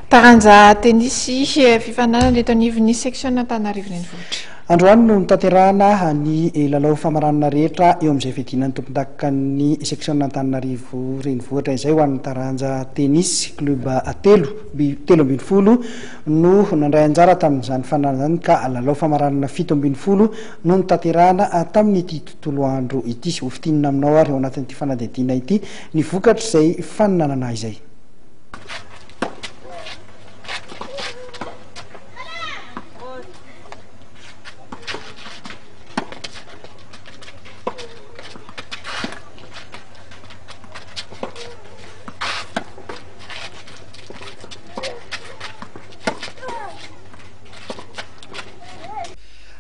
Taranja tenisy fifanana reto anivon'ny section Antananarivo renivohitra. Androany no nitaterahana ny lalao famaranana rehetra eo amin'izay fiadinan'ny tompondakan ny section Antananarivo renivohitra izay ho an'ny Taranja tenisy club telo ambin'ny folo no nandray anjara tamin'izany fanana zany ka lalao famaranana 7 no nitaterahana tamin'ity tontolo andro ity. Hofitinina aminao ary eo anatin'ity fanadihadiana ity ny vokatra izay faninanana izay.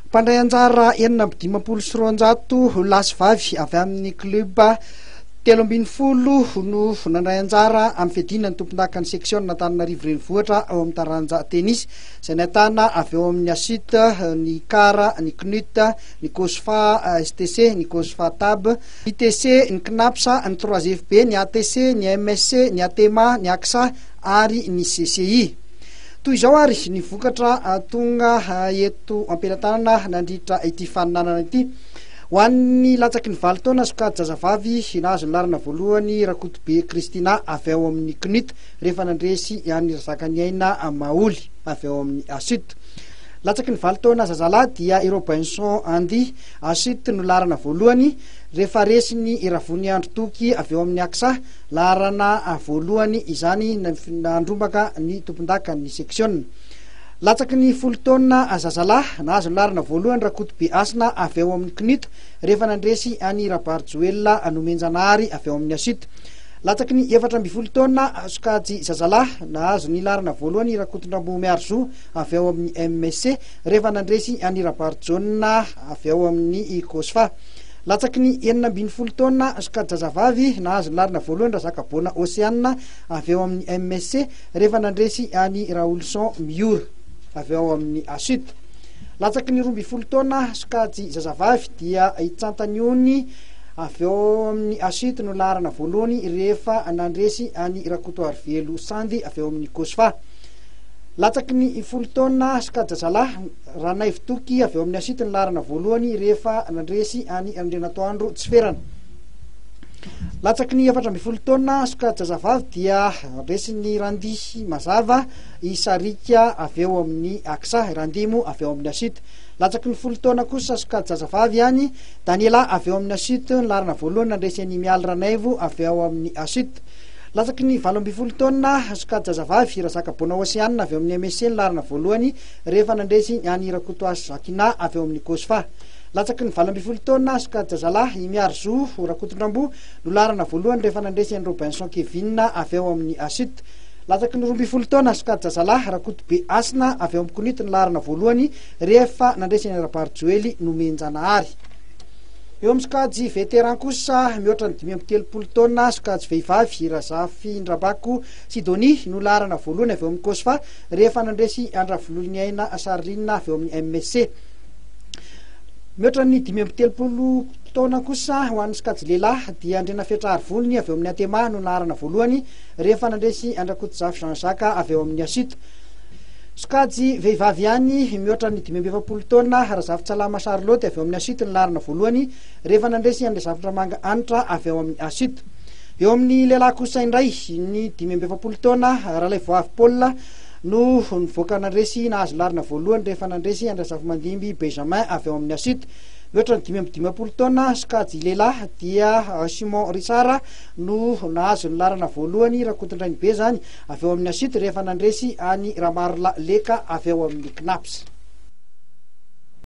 Mpandray anjara 950 lasy vavy avy amin'ny club 3 no nandray anjara amin'ny fiadinan'ny tompondakan'ny section Antananarivo renivohitra ao amin'ny Taranja tenisy izay nahitana avy eo amin'ny Asit, ny Kara, ny Knut, ny Kosfa STC, ny Kosfa Tab, ny TC, ny Knapsa, ny 3FB, ny ATC, ny MSC, ny ATMA, ny AXA ary ny CCI. Toy izao ary ny vokatra tonga eto ampelantanana nandritra ity faninanana ity ho an'ny latsaky ny 7 taona sokady zazavavy nahazo ny larana voalohany Rakotobe Kristina avy ao amin'ny Knut rehefa nandresy any Razakany Aina Maoly avy ao amin'ny Asit. Latsaky ny 7 taona zazalahy dia Robinson Andy Asit no larana voalohany rehefa resiny Iravony Andro Toky avy eo amin'ny AXA larana voalohany izany nandrombaka ny tompondakan'ny section. Latsaky ny 10 taona zazalahy nahazo ny larana voalohany Rakotobe Asina avy eo amin'ny Knut rehefa nandresy any Rabarjoela Nomenjanahary avy eo amin'ny Asit. Latsaky ny 14 taona sokajy zazalahy nahazo ny larana voalohany Rakotondrambo Miarzo avy eo amin'ny MSC rehefa nandresy any Rabarjona avy eo amin'ny Kosfa. Latsaky ny 19 taona sokajy zazavavy nahazo ny larana voalohany Razakabona Oceana avy eo amin'ny MSC rehefa nandresy any Raolson Mior avy eo amin'ny Asit. Latsaky ny 12 taona sokajy zazavavy dia Itsantaniony avy eo amin'ny Asit no larana voalohany rehefa nandresy any Rakotoarivelo Sandy avy eo amin'ny Kosfa. Latsaky ny 10 taona sokajy zazalahy Ranaivo Toky avy eo amin'ny Asit no larana voalohany rehefa nandresy any Andrenatoandro Tsiferana. Latsaky ny 14 taona sokajy zazavavy dia resiny Randy Mazava Isarika avy eo amin'ny AXA, Randimo avy eo amin'ny Asit. Latsaky ny 10 taona kosa sokajy zazavavy any Daniela avy eo amin'ny Asit no larana voalohany nandresy any Mialy Ranaivo avy eo amin'ny Asit. Latsaky ny 18 taona sokajy zazavavy Razakabona Oceana avy eo amin'ny MSC no larana voalohany rehefa nandresy any Rakotoasy Zakina avy eo amin'ny Kosfa. Latsaky ny 19 taona sokajy zazalahy Miarzo Rakotondrambo no larana voalohany rehefa nandresy any Robinson Kevin avy eo amin'ny Asit. Latsaky ny 12 taona sokajy zazalahy Rakotobe Asina avy eo amin'ny Knut no larana voalohany rehefa nandresy any Rabarjoely Nomenjanahary. Eo amin'ny sokajy veteran kosa mihoatra ny 530 taona sokajy vehivavy Razafy Ndrabako Sidoni no larana voalohany avy eo amin'ny Kosfa rehefa nandresy Andravolony Aina Sarinina avy eo amin'ny MSC. Mihoatra ny 530 taona kosa ho an'ny sokajy lehilahy dia Andrena Fiatrahary Volony avy eo amin'ny Atema no larana voalohany rehefa nandresy Andrakotozafy Jean-Jacques avy eo amin'ny Asit. Sokajy vehivavy ihany mihoatra ny 570 taona Razafy Tsalama Charlotte avy eo amin'ny Asit no larana voalohany rehefa nandresy Andrazafindramanga Anitra avy eo amin'ny Asit. Eo amin'ny lehilahy kosa indray ny 570 taona Ralaivoavy Paul no nivoaka nandresy nahazo larana voalohany rehefa nandresy Andrazafimandimby Benjamin avy eo amin'ny Asit. Mihoatra ny 570 taona sokajy lehilahy dia Simon Ritsara no nahazo ny larana voalohany Rakotondrainy be zany avy eo amin'ny Asit rehefa nandresy any Ramarla Leka avy eo amin'ny Knaps.